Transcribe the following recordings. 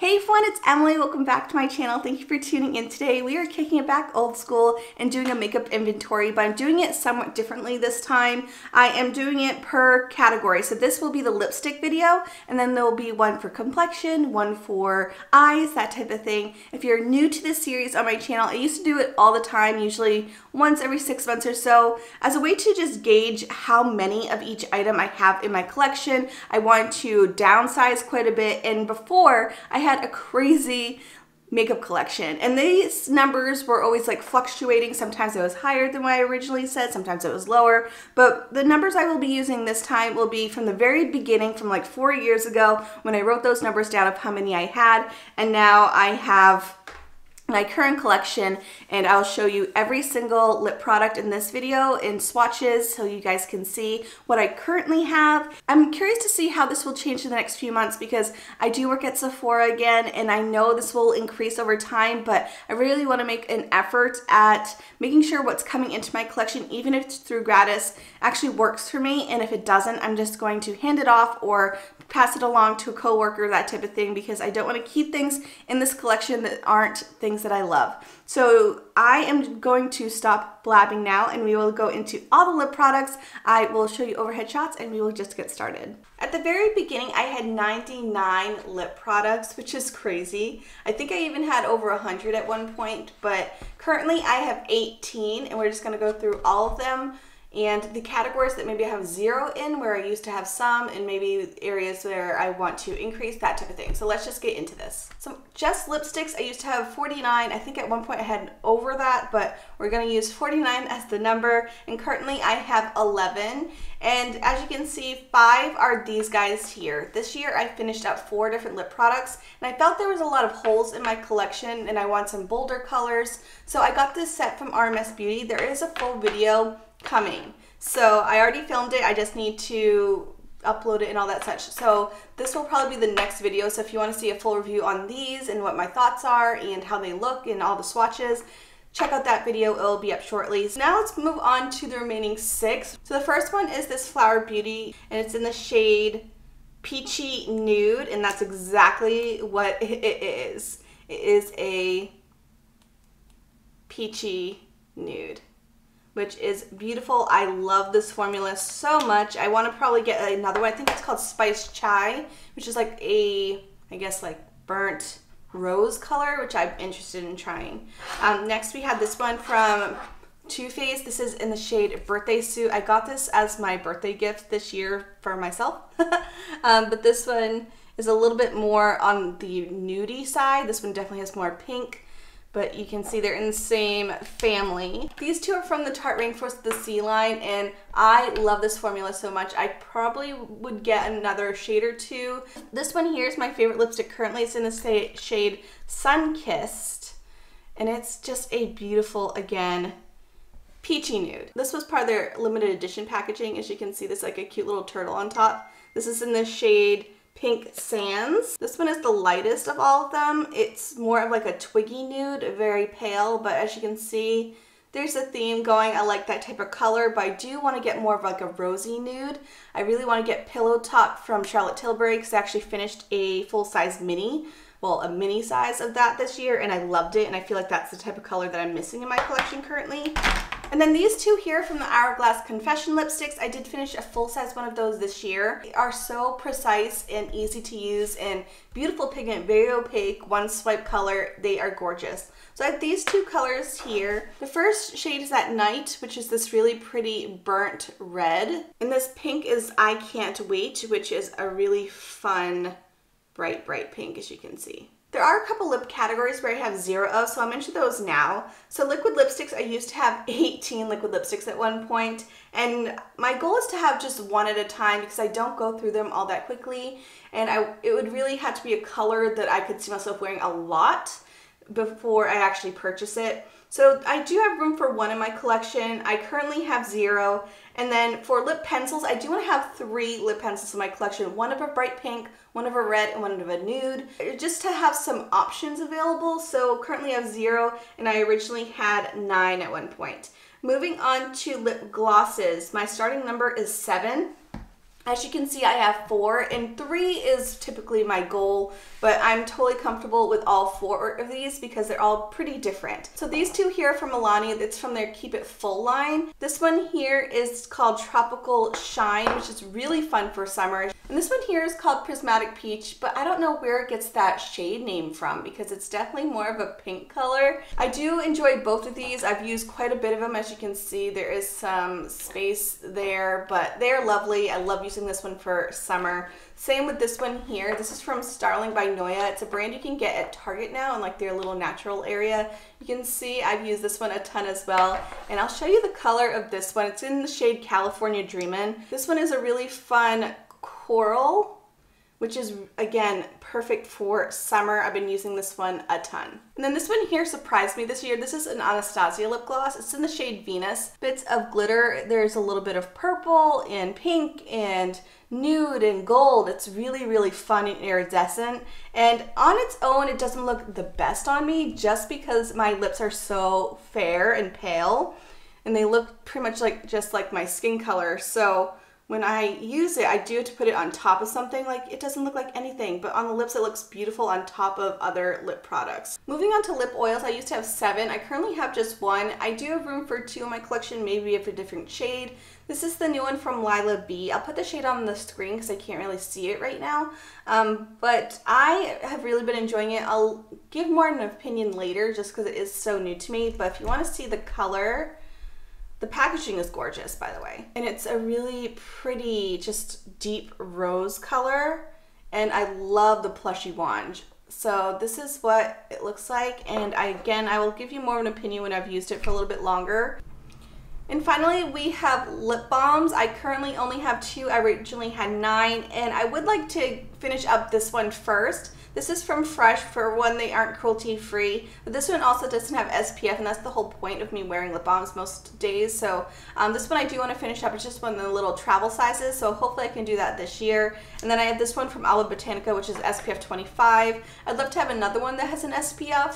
Hey fun, it's Emily. Welcome back to my channel. Thank you for tuning in today. We are kicking it back old school and doing a makeup inventory, but I'm doing it somewhat differently this time. I am doing it per category. So this will be the lipstick video, and then there will be one for complexion, one for eyes, that type of thing. If you're new to this series on my channel, I used to do it all the time, usually once every 6 months or so, as a way to just gauge how many of each item I have in my collection. I wanted to downsize quite a bit, and before I had a crazy makeup collection, and these numbers were always like fluctuating. Sometimes it was higher than what I originally said, sometimes it was lower, but the numbers I will be using this time will be from the very beginning, from like 4 years ago when I wrote those numbers down of how many I had, and now I have my current collection, and I'll show you every single lip product in this video in swatches so you guys can see what I currently have. I'm curious to see how this will change in the next few months because I do work at Sephora again, and I know this will increase over time, but I really want to make an effort at making sure what's coming into my collection, even if it's through gratis, actually works for me, and if it doesn't, I'm just going to hand it off or pass it along to a coworker, that type of thing, because I don't want to keep things in this collection that aren't things that I love. So I am going to stop blabbing now, and we will go into all the lip products. I will show you overhead shots, and we will just get started. At the very beginning, I had 99 lip products, which is crazy. I think I even had over 100 at one point, but currently I have 18, and we're just going to go through all of them. And the categories that maybe I have 0 in, where I used to have some, and maybe areas where I want to increase, that type of thing. So let's just get into this. So just lipsticks, I used to have 49. I think at one point I had over that, but we're gonna use 49 as the number. And currently I have 11. And as you can see, 5 are these guys here. This year I finished up 4 different lip products, and I felt there was a lot of holes in my collection and I want some bolder colors. So I got this set from RMS Beauty. There is a full video coming. So I already filmed it. I just need to upload it and all that such. So this will probably be the next video. So if you want to see a full review on these and what my thoughts are and how they look and all the swatches, check out that video. It will be up shortly. So now let's move on to the remaining 6. So the first one is this Flower Beauty, and it's in the shade Peachy Nude, and that's exactly what it is. It is a peachy nude, which is beautiful. I love this formula so much. I want to probably get another one. I think it's called Spiced Chai, which is like a, I guess like burnt rose color, which I'm interested in trying. Next we have this one from Too Faced. This is in the shade Birthday Suit. I got this as my birthday gift this year for myself. But this one is a little bit more on the nudie side. This one definitely has more pink, but you can see they're in the same family. These two are from the Tarte Rainforest the Sea line, and I love this formula so much. I probably would get another shade or two. This one here is my favorite lipstick currently. It's in the shade Sunkissed, and it's just a beautiful, again, peachy nude. This was part of their limited edition packaging. As you can see, there's like a cute little turtle on top. This is in the shade Pink Sands. This one is the lightest of all of them. It's more of like a twiggy nude, very pale, but as you can see, there's a theme going. I like that type of color, but I do want to get more of like a rosy nude. I really want to get Pillow Talk from Charlotte Tilbury, because I actually finished a full-size mini, well, a mini size of that this year, and I loved it, and I feel like that's the type of color that I'm missing in my collection currently. And then these two here from the Hourglass Confession lipsticks, I did finish a full-size one of those this year. They are so precise and easy to use, and beautiful pigment, very opaque, one swipe color. They are gorgeous. So I have these two colors here. The first shade is At Night, which is this really pretty burnt red. And this pink is I Can't Wait, which is a really fun, bright, bright pink, as you can see. There are a couple lip categories where I have 0 of, so I'll mention those now. So liquid lipsticks, I used to have 18 liquid lipsticks at one point, and my goal is to have just one at a time because I don't go through them all that quickly, and it would really have to be a color that I could see myself wearing a lot before I actually purchase it. So I do have room for 1 in my collection. I currently have 0. And then for lip pencils, I do want to have 3 lip pencils in my collection. 1 of a bright pink, 1 of a red, and 1 of a nude, just to have some options available. So currently I have 0, and I originally had 9 at one point. Moving on to lip glosses, my starting number is 7. As you can see, I have 4, and 3 is typically my goal, but I'm totally comfortable with all 4 of these because they're all pretty different. So these 2 here are from Milani. It's from their Keep It Full line. This one here is called Tropical Shine, which is really fun for summer. And this one here is called Prismatic Peach, but I don't know where it gets that shade name from because it's definitely more of a pink color. I do enjoy both of these. I've used quite a bit of them. As you can see, there is some space there, but they're lovely. I love using this one for summer. Same with this one here. This is from Starling by Noyah. It's a brand you can get at Target now in like their little natural area. You can see I've used this one a ton as well. And I'll show you the color of this one. It's in the shade California Dreamin. This one is a really fun coral, which is, again, perfect for summer. I've been using this one a ton. And then this one here surprised me this year. This is an Anastasia lip gloss. It's in the shade Venus. Bits of glitter. There's a little bit of purple and pink and nude and gold. It's really, really fun and iridescent. And on its own, it doesn't look the best on me just because my lips are so fair and pale. And they look pretty much like just like my skin color. So when I use it, I do have to put it on top of something. Like, it doesn't look like anything, but on the lips it looks beautiful on top of other lip products. Moving on to lip oils, I used to have 7. I currently have just 1. I do have room for 2 in my collection, maybe of a different shade. This is the new one from Lippie. I'll put the shade on the screen because I can't really see it right now. But I have really been enjoying it. I'll give more of an opinion later just because it is so new to me. But if you want to see the color, the packaging is gorgeous, by the way. And it's a really pretty, just deep rose color. And I love the plushy wand. So this is what it looks like. And again, I will give you more of an opinion when I've used it for a little bit longer. And finally, we have lip balms. I currently only have 2. I originally had 9. And I would like to finish up this one first. This is from Fresh. For one, they aren't cruelty free, but this one also doesn't have SPF, and that's the whole point of me wearing lip balms most days. So this one I do want to finish up. It's just one of the little travel sizes, so hopefully I can do that this year. And then I have this one from Alba Botanica, which is SPF 25. I'd love to have another one that has an SPF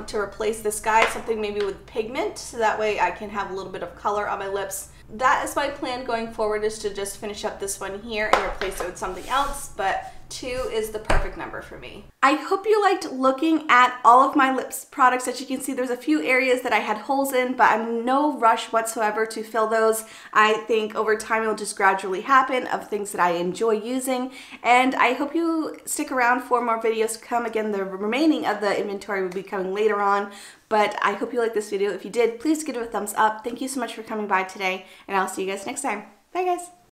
to replace this guy, something maybe with pigment, so that way I can have a little bit of color on my lips. That is my plan going forward, is to just finish up this one here and replace it with something else, but 2 is the perfect number for me. I hope you liked looking at all of my lips products. As you can see, there's a few areas that I had holes in, but I'm in no rush whatsoever to fill those. I think over time it'll just gradually happen of things that I enjoy using. And I hope you stick around for more videos to come. Again, the remaining of the inventory will be coming later on. But I hope you liked this video. If you did, please give it a thumbs up. Thank you so much for coming by today, and I'll see you guys next time. Bye, guys.